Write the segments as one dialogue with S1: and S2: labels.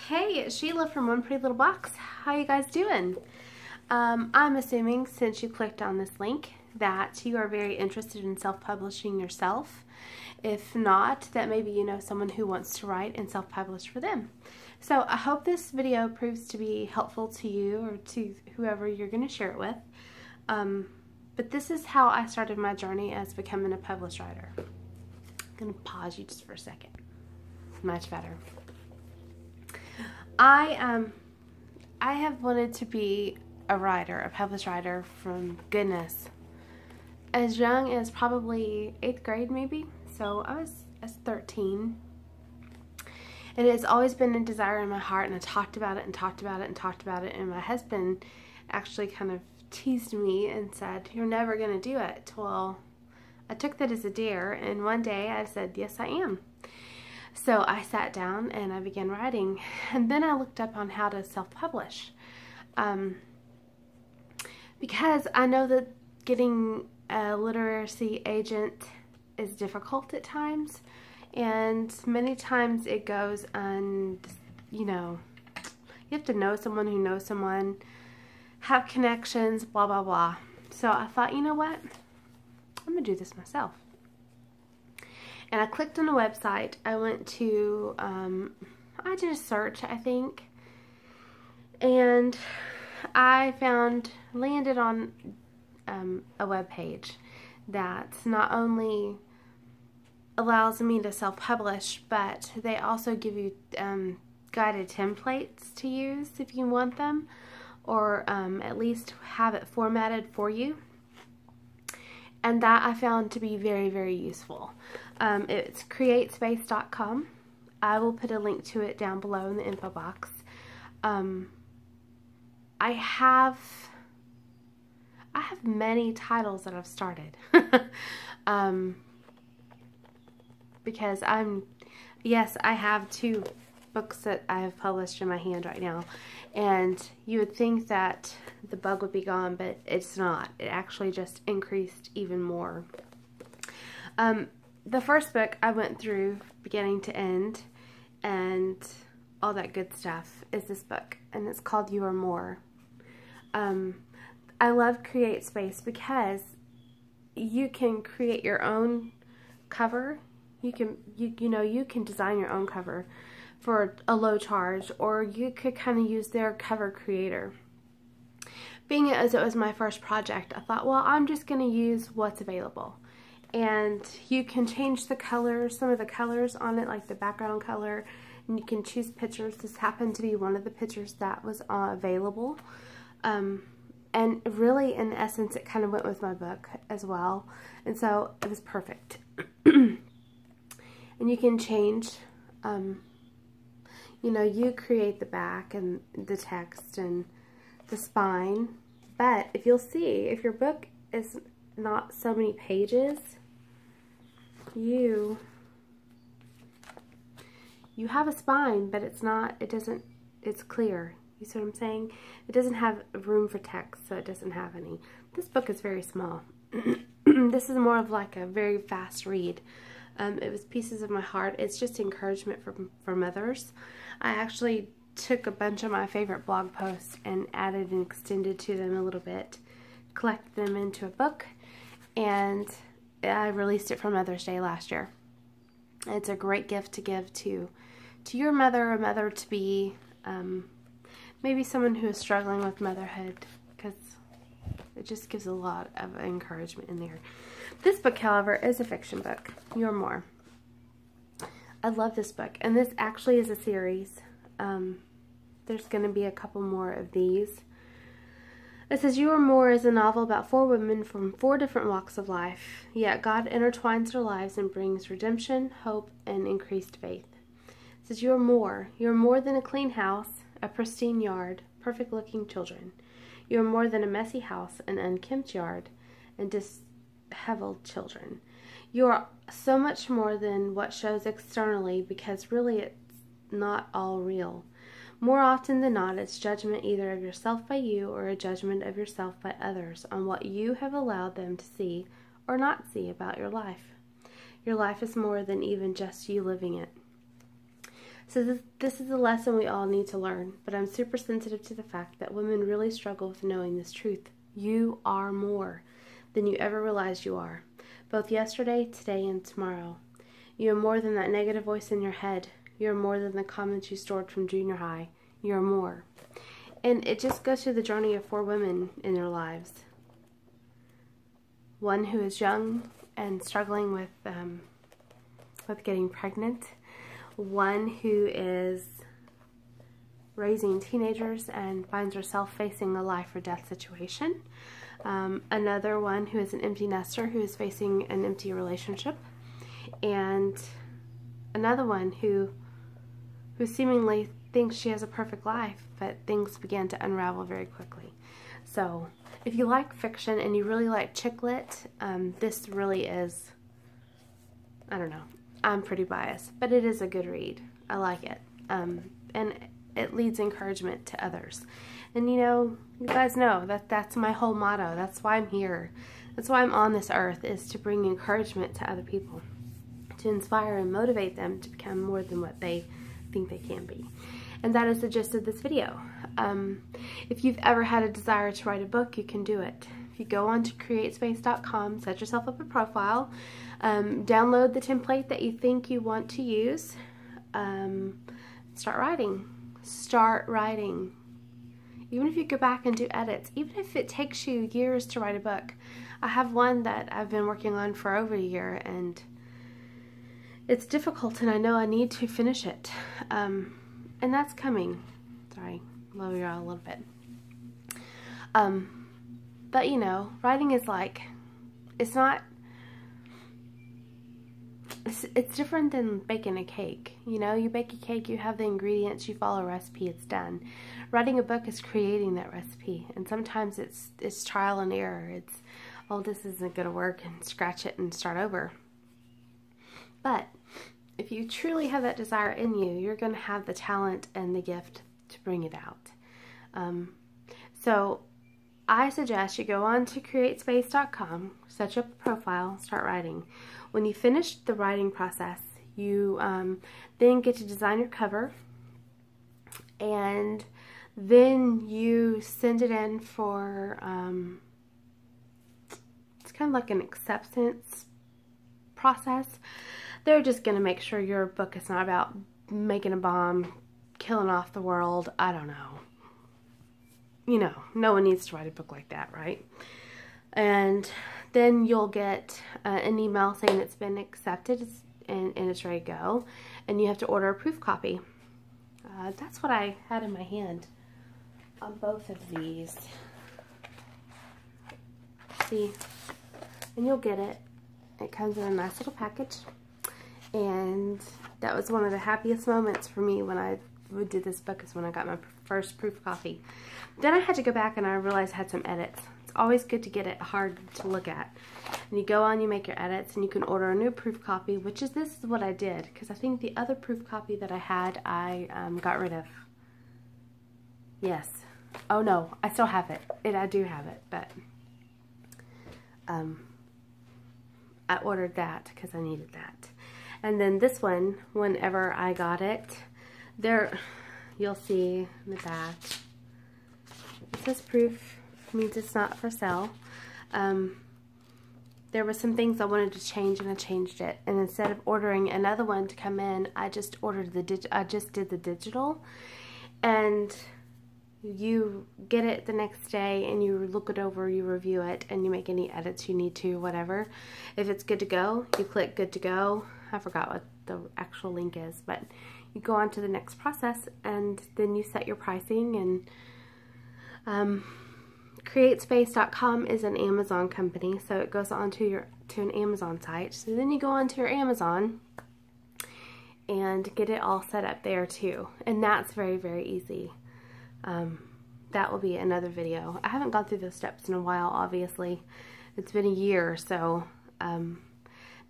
S1: Hey, it's Sheila from One Pretty Little Box. How you guys doing? I'm assuming since you clicked on this link that you are very interested in self-publishing yourself. If not, that maybe you know someone who wants to write and self-publish for them. So I hope this video proves to be helpful to you or to whoever you're going to share it with. But this is how I started my journey as becoming a published writer. I'm going to pause you just for a second. Much better. I have wanted to be a writer, a published writer from goodness, as young as probably 8th grade maybe. So I was 13. And it's always been a desire in my heart, and I talked about it and talked about it and talked about it, and my husband actually kind of teased me and said, "You're never going to do it." Well, I took that as a dare, and one day I said, "Yes, I am." So I sat down and I began writing, and then I looked up on how to self-publish, because I know that getting a literacy agent is difficult at times, and many times it goes you have to know someone who knows someone, have connections, blah blah blah. So I thought, you know what, I'm gonna do this myself. And I clicked on the website. I went to, I did a search, I think, and I landed on a web page that not only allows me to self-publish, but they also give you guided templates to use if you want them, or at least have it formatted for you. And that I found to be very, very useful. It's createspace.com. I will put a link to it down below in the info box. I have many titles that I've started. Because yes, I have 2 books that I have published in my hand right now. And you would think that the bug would be gone, but it's not. It actually just increased even more. The first book I went through beginning to end and all that good stuff is this book, and it's called You Are More. I love CreateSpace because you can create your own cover. You can design your own cover for a low charge, or you could kind of use their cover creator. Being as it was my first project, I thought, well, I'm just going to use what's available. And you can change the colors, some of the colors on it, like the background color, and you can choose pictures. This happened to be one of the pictures that was available. And really, in essence, it kind of went with my book as well. And so it was perfect. And you can change, you create the back and the text and the spine. But if you'll see, if your book is not so many pages, you have a spine, but it's clear. You see what I'm saying? It doesn't have room for text, so it doesn't have any. This book is very small. This is more of like a very fast read. It was Pieces of My Heart. It's just encouragement for mothers. I actually took a bunch of my favorite blog posts and added and extended to them a little bit, collected them into a book, and I released it for Mother's Day last year. It's a great gift to give to your mother, a mother-to-be, maybe someone who is struggling with motherhood, because it just gives a lot of encouragement in there. This book, however, is a fiction book, You're More. I love this book, and this actually is a series. There's going to be a couple more of these. It says, You Are More is a novel about 4 women from 4 different walks of life, yet God intertwines their lives and brings redemption, hope, and increased faith. It says, You are more. You are more than a clean house, a pristine yard, perfect-looking children. You are more than a messy house, an unkempt yard, and disheveled children. You are so much more than what shows externally, because really it's not all real. More often than not, it's judgment either of yourself by you or a judgment of yourself by others on what you have allowed them to see or not see about your life. Your life is more than even just you living it. So this is a lesson we all need to learn, but I'm super sensitive to the fact that women really struggle with knowing this truth. You are more than you ever realized you are, both yesterday, today, and tomorrow. You are more than that negative voice in your head. You are more than the comments you stored from junior high. You are more. And it just goes through the journey of 4 women in their lives. One who is young and struggling with getting pregnant. One who is raising teenagers and finds herself facing a life or death situation. Another one who is an empty nester who is facing an empty relationship. And another one who seemingly thinks she has a perfect life, but things began to unravel very quickly. So if you like fiction and you really like chick lit, this really is, I don't know, I'm pretty biased, but it is a good read. I like it. And it leads encouragement to others. And you know, you guys know that that's my whole motto. That's why I'm here. That's why I'm on this earth, is to bring encouragement to other people, to inspire and motivate them to become more than what they think they can be. And that is the gist of this video. If you've ever had a desire to write a book, you can do it. If you go on to createspace.com, set yourself up a profile, download the template that you think you want to use, start writing. Start writing. Even if you go back and do edits, even if it takes you years to write a book. I have one that I've been working on for over a year, and it's difficult, and I know I need to finish it. And that's coming. Sorry, lower you out a little bit. But you know, writing is like, it's different than baking a cake. You know, you bake a cake, you have the ingredients, you follow a recipe, it's done. Writing a book is creating that recipe, and sometimes it's trial and error. It's, oh, this isn't going to work, and scratch it and start over. But if you truly have that desire in you, you're going to have the talent and the gift to bring it out. So I suggest you go on to createspace.com, set up a profile, start writing. When you finish the writing process, you then get to design your cover, and then you send it in for, it's kind of like an acceptance process. They're just going to make sure your book is not about making a bomb, killing off the world. I don't know. You know, no one needs to write a book like that, right? And then you'll get an email saying it's been accepted and it's ready to go. And you have to order a proof copy. That's what I had in my hand on both of these. See? And you'll get it. It comes in a nice little package. And that was one of the happiest moments for me when I did this book, is when I got my first proof copy. Then I had to go back and I realized I had some edits. It's always good to get it hard to look at. And you go on, you make your edits, and you can order a new proof copy, which is, this is what I did, because I think the other proof copy that I had, I got rid of. Yes. Oh no, I still have it. I do have it, but I ordered that because I needed that. And then this one, whenever I got it, there, you'll see in the back, it says proof, means it's not for sale. There were some things I wanted to change, and I changed it. And instead of ordering another one to come in, I just ordered I just did the digital. And you get it the next day, and you look it over, you review it, and you make any edits you need to, whatever. If it's good to go, you click good to go. I forgot what the actual link is, but you go on to the next process, and then you set your pricing. And CreateSpace.com is an Amazon company, so it goes on to an Amazon site. So then you go onto your Amazon and get it all set up there too, and that's very, very easy. That will be another video. I haven't gone through those steps in a while, obviously. It's been a year, so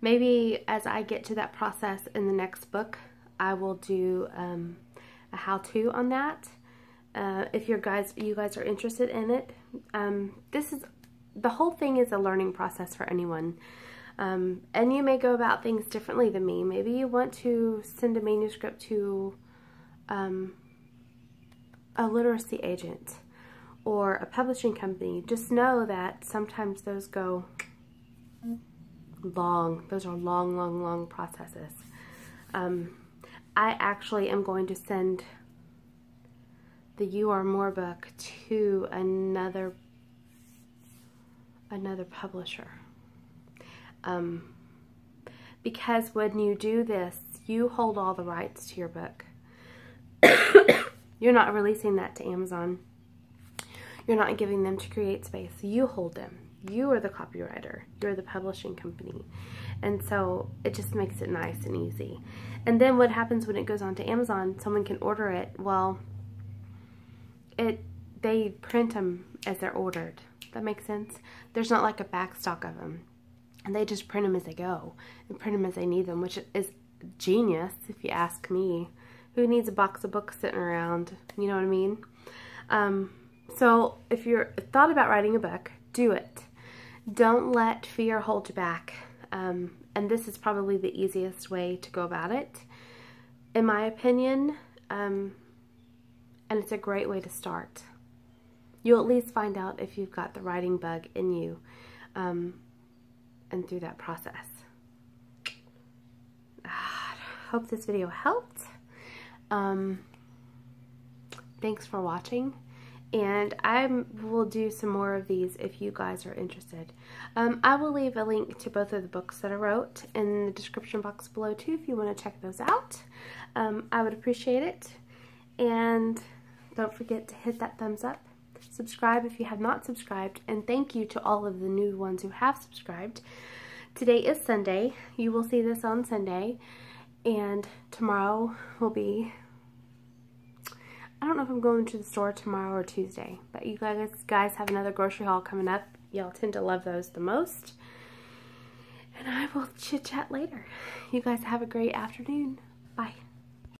S1: maybe as I get to that process in the next book, I will do a how-to on that. If you guys are interested in it, the whole thing is a learning process for anyone. And you may go about things differently than me. Maybe you want to send a manuscript to a literacy agent or a publishing company, just know that sometimes those go long. Those are long, long, long processes. I actually am going to send the You Are More book to another publisher. Because when you do this, you hold all the rights to your book. You're not releasing that to Amazon. You're not giving them to CreateSpace. You hold them. You are the copywriter. You're the publishing company. And so it just makes it nice and easy. And then what happens when it goes on to Amazon, someone can order it. Well, they print them as they're ordered. That makes sense? There's not like a back stock of them. And they just print them as they go and print them as they need them, which is genius if you ask me. Who needs a box of books sitting around? You know what I mean? So if you're thought about writing a book, do it. Don't let fear hold you back. And this is probably the easiest way to go about it, in my opinion. And it's a great way to start. You'll at least find out if you've got the writing bug in you, and through that process. Hope this video helped. Thanks for watching, and I will do some more of these if you guys are interested. I will leave a link to both of the books that I wrote in the description box below too if you want to check those out. I would appreciate it, and don't forget to hit that thumbs up. Subscribe if you have not subscribed, and thank you to all of the new ones who have subscribed. Today is Sunday. You will see this on Sunday, and tomorrow will be, I don't know if I'm going to the store tomorrow or Tuesday, but you guys have another grocery haul coming up. Y'all tend to love those the most, and I will chit chat later. You guys have a great afternoon. Bye.